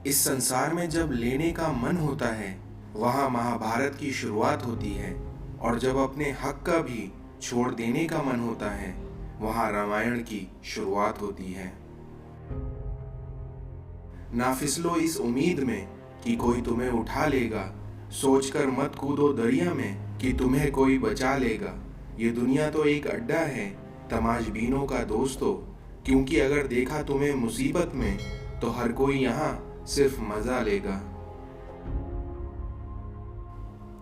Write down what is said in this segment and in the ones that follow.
इस संसार में जब लेने का मन होता है वहाँ महाभारत की शुरुआत होती है, और जब अपने हक का भी छोड़ देने का मन होता है वहाँ रामायण की शुरुआत होती है। ना फिसलो इस उम्मीद में कि कोई तुम्हें उठा लेगा, सोचकर मत कूदो दरिया में कि तुम्हें कोई बचा लेगा। ये दुनिया तो एक अड्डा है तमाशबीनों का दोस्तों, क्योंकि अगर देखा तुम्हें मुसीबत में तो हर कोई यहाँ सिर्फ मजा लेगा।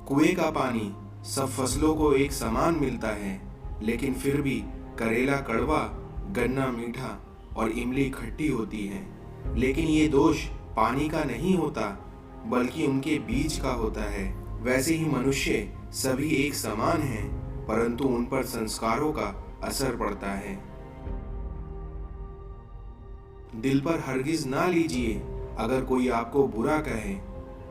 कुएं का पानी सब फसलों को एक समान मिलता है, लेकिन फिर भी करेला कड़वा, गन्ना मीठा और इमली खट्टी होती है। लेकिन ये दोष पानी का नहीं होता बल्कि उनके बीज का होता है। वैसे ही मनुष्य सभी एक समान हैं, परंतु उन पर संस्कारों का असर पड़ता है। दिल पर हरगिज ना लीजिए अगर कोई आपको बुरा कहे,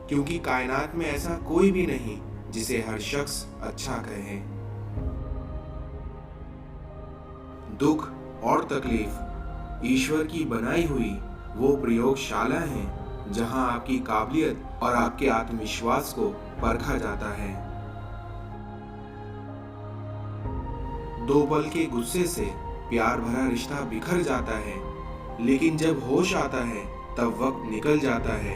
क्योंकि कायनात में ऐसा कोई भी नहीं जिसे हर शख्स अच्छा कहे। दुख और तकलीफ ईश्वर की बनाई हुई वो प्रयोगशाला है जहां आपकी काबिलियत और आपके आत्मविश्वास को परखा जाता है। दो पल के गुस्से से प्यार भरा रिश्ता बिखर जाता है, लेकिन जब होश आता है तब वक्त निकल जाता है।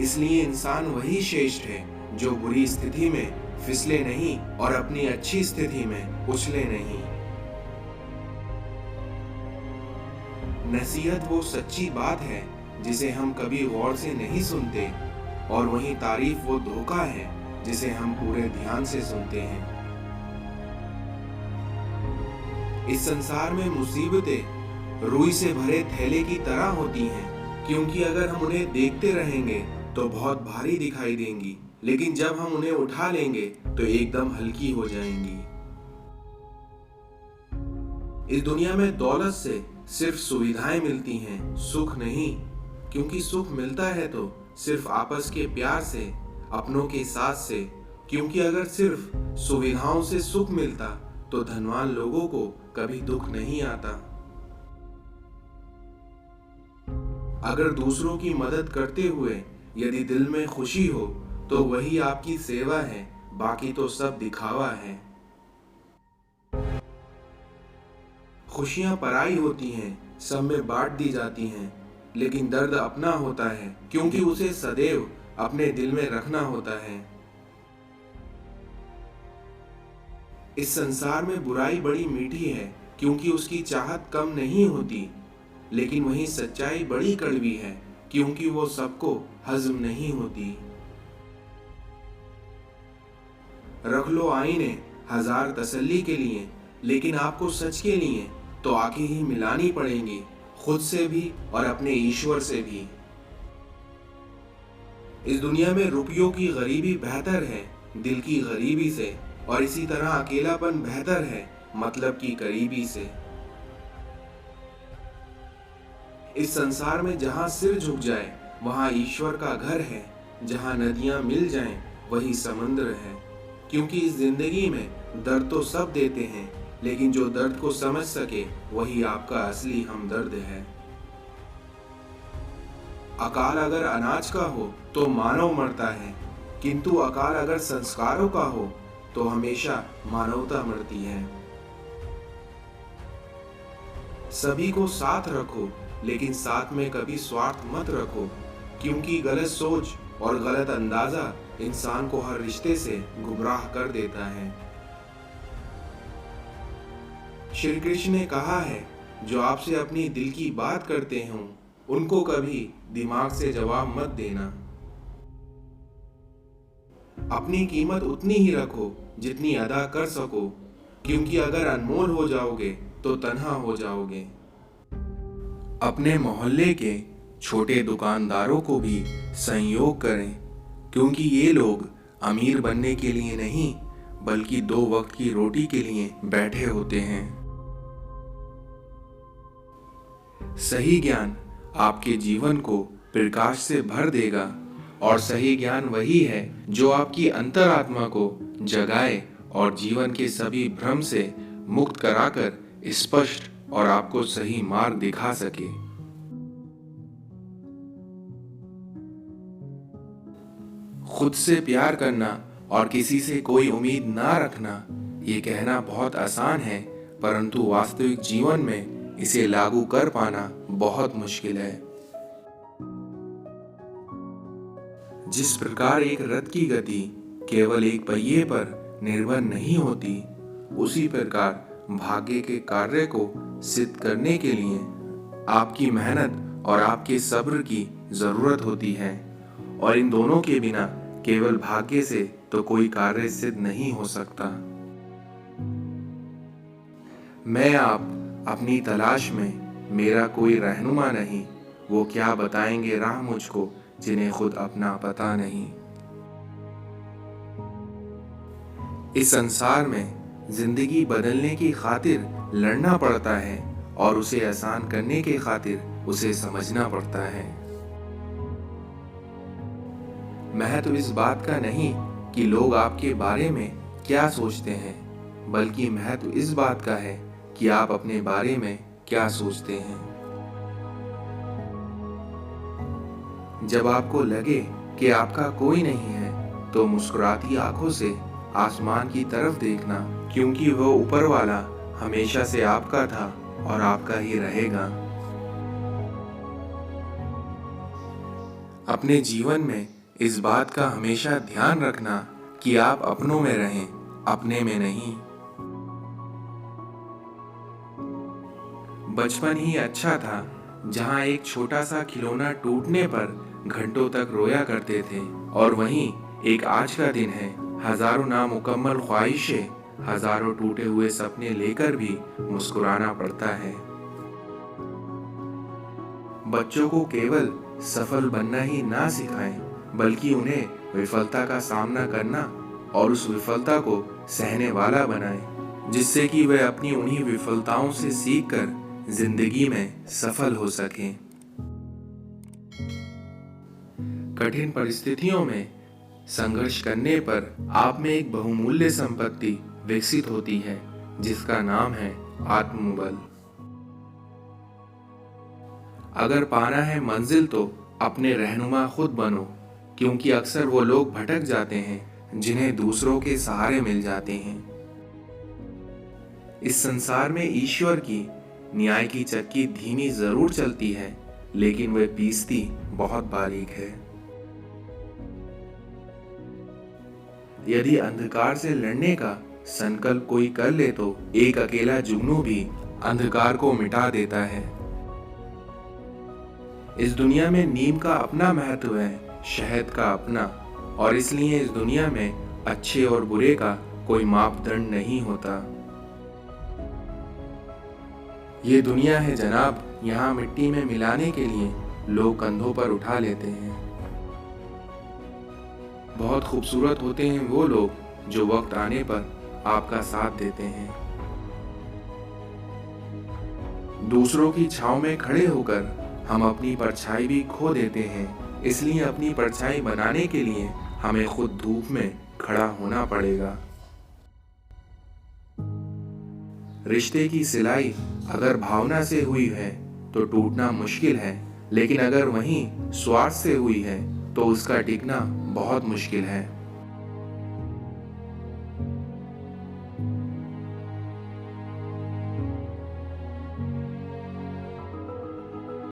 इसलिए इंसान वही श्रेष्ठ है जो बुरी स्थिति में फिसले नहीं और अपनी अच्छी स्थिति में उछले नहीं। नसीहत वो सच्ची बात है जिसे हम कभी गौर से नहीं सुनते, और वहीं तारीफ वो धोखा है जिसे हम पूरे ध्यान से सुनते हैं। इस संसार में मुसीबतें रुई से भरे थैले की तरह होती हैं, क्योंकि अगर हम उन्हें देखते रहेंगे तो बहुत भारी दिखाई देंगी, लेकिन जब हम उन्हें उठा लेंगे तो एकदम हल्की हो जाएंगी। इस दुनिया में दौलत से सिर्फ सुविधाएं मिलती हैं, सुख नहीं, क्योंकि सुख मिलता है तो सिर्फ आपस के प्यार से, अपनों के साथ से। क्योंकि अगर सिर्फ सुविधाओं से सुख मिलता तो धनवान लोगों को कभी दुख नहीं आता। अगर दूसरों की मदद करते हुए यदि दिल में खुशी हो तो वही आपकी सेवा है, बाकी तो सब दिखावा है। खुशियां पराई होती हैं, सब में बांट दी जाती हैं, लेकिन दर्द अपना होता है, क्योंकि उसे सदैव अपने दिल में रखना होता है। इस संसार में बुराई बड़ी मीठी है, क्योंकि उसकी चाहत कम नहीं होती, लेकिन वहीं सच्चाई बड़ी कड़वी है, क्योंकि वो सबको हजम नहीं होती। रख लो आईने हजार तसल्ली के लिए, लेकिन आपको सच के लिए तो आंखें ही मिलानी पड़ेंगी, खुद से भी और अपने ईश्वर से भी। इस दुनिया में रुपयों की गरीबी बेहतर है दिल की गरीबी से, और इसी तरह अकेलापन बेहतर है मतलब की करीबी से। इस संसार में जहां सिर झुक जाए वहां ईश्वर का घर है, जहां नदियां मिल जाएं वही समुद्र है। क्योंकि इस जिंदगी में दर्द तो सब देते हैं, लेकिन जो दर्द को समझ सके वही आपका असली हमदर्द है। अकाल अगर अनाज का हो तो मानव मरता है, किंतु अकाल अगर संस्कारों का हो तो हमेशा मानवता मरती है। सभी को साथ रखो, लेकिन साथ में कभी स्वार्थ मत रखो, क्योंकि गलत सोच और गलत अंदाजा इंसान को हर रिश्ते से गुमराह कर देता है। श्री कृष्ण ने कहा है, जो आपसे अपनी दिल की बात करते हों उनको कभी दिमाग से जवाब मत देना। अपनी कीमत उतनी ही रखो जितनी अदा कर सको, क्योंकि अगर अनमोल हो जाओगे तो तन्हा हो जाओगे। अपने मोहल्ले के छोटे दुकानदारों को भी सहयोग करें, क्योंकि ये लोग अमीर बनने के लिए नहीं बल्कि 2 वक्त की रोटी के लिए बैठे होते हैं। सही ज्ञान आपके जीवन को प्रकाश से भर देगा, और सही ज्ञान वही है जो आपकी अंतरात्मा को जगाए और जीवन के सभी भ्रम से मुक्त कराकर स्पष्ट और आपको सही मार्ग दिखा सके। खुद से प्यार करना और किसी से कोई उम्मीद ना रखना, ये कहना बहुत आसान है, परंतु वास्तविक जीवन में इसे लागू कर पाना बहुत मुश्किल है। जिस प्रकार एक रथ की गति केवल एक पहिए पर निर्भर नहीं होती, उसी प्रकार भाग्य के कार्य को सिद्ध करने के लिए आपकी मेहनत और आपके सब्र की जरूरत होती है, और इन दोनों के बिना केवल भाग्य से तो कोई कार्य सिद्ध नहीं हो सकता। मैं आप अपनी तलाश में मेरा कोई रहनुमा नहीं, वो क्या बताएंगे राह मुझको जिन्हें खुद अपना पता नहीं। इस संसार में जिंदगी बदलने की खातिर लड़ना पड़ता है और उसे आसान करने के खातिर उसे समझना पड़ता है। महत्व इस बात का नहीं कि लोग आपके बारे में क्या सोचते हैं, बल्कि महत्व इस बात का है कि आप अपने बारे में क्या सोचते हैं। जब आपको लगे कि आपका कोई नहीं है, तो मुस्कुराती आंखों से आसमान की तरफ देखना, क्योंकि वो ऊपर वाला हमेशा से आपका था और आपका ही रहेगा। अपने जीवन में इस बात का हमेशा ध्यान रखना कि आप अपनों में रहें, अपने में नहीं। बचपन ही अच्छा था, जहां एक छोटा सा खिलौना टूटने पर घंटों तक रोया करते थे, और वहीं एक आज का दिन है, हजारों नामुकम्मल ख्वाहिशें, हजारों टूटे हुए सपने लेकर भी मुस्कुराना पड़ता है। बच्चों को केवल सफल बनना ही ना सिखाएं, बल्कि उन्हें विफलता का सामना करना और उस विफलता को सहने वाला बनाएं, जिससे कि वे अपनी उन्हीं विफलताओं से सीखकर जिंदगी में सफल हो सकें। कठिन परिस्थितियों में संघर्ष करने पर आप में एक बहुमूल्य संपत्ति विकसित होती है, जिसका नाम है आत्मबल। अगर पाना है मंजिल तो अपने रहनुमा खुद बनो, क्योंकि अक्सर वो लोग भटक जाते हैं जिन्हें दूसरों के सहारे मिल जाते हैं। इस संसार में ईश्वर की न्याय की चक्की धीमी जरूर चलती है, लेकिन वह पीसती बहुत बारीक है। यदि अंधकार से लड़ने का संकल्प कोई कर ले तो एक अकेला जुगनू भी अंधकार को मिटा देता है। इस दुनिया में नीम का अपना महत्व है, शहद का अपना, और इसलिए इस दुनिया में अच्छे और बुरे का कोई मापदंड नहीं होता। ये दुनिया है जनाब, यहाँ मिट्टी में मिलाने के लिए लोग कंधों पर उठा लेते हैं। बहुत खूबसूरत होते हैं वो लोग जो वक्त आने पर आपका साथ देते हैं। दूसरों की छांव में खड़े होकर हम अपनी परछाई भी खो देते हैं, इसलिए अपनी परछाई बनाने के लिए हमें खुद धूप में खड़ा होना पड़ेगा। रिश्ते की सिलाई अगर भावना से हुई है तो टूटना मुश्किल है, लेकिन अगर वहीं स्वार्थ से हुई है तो उसका टिकना बहुत मुश्किल है।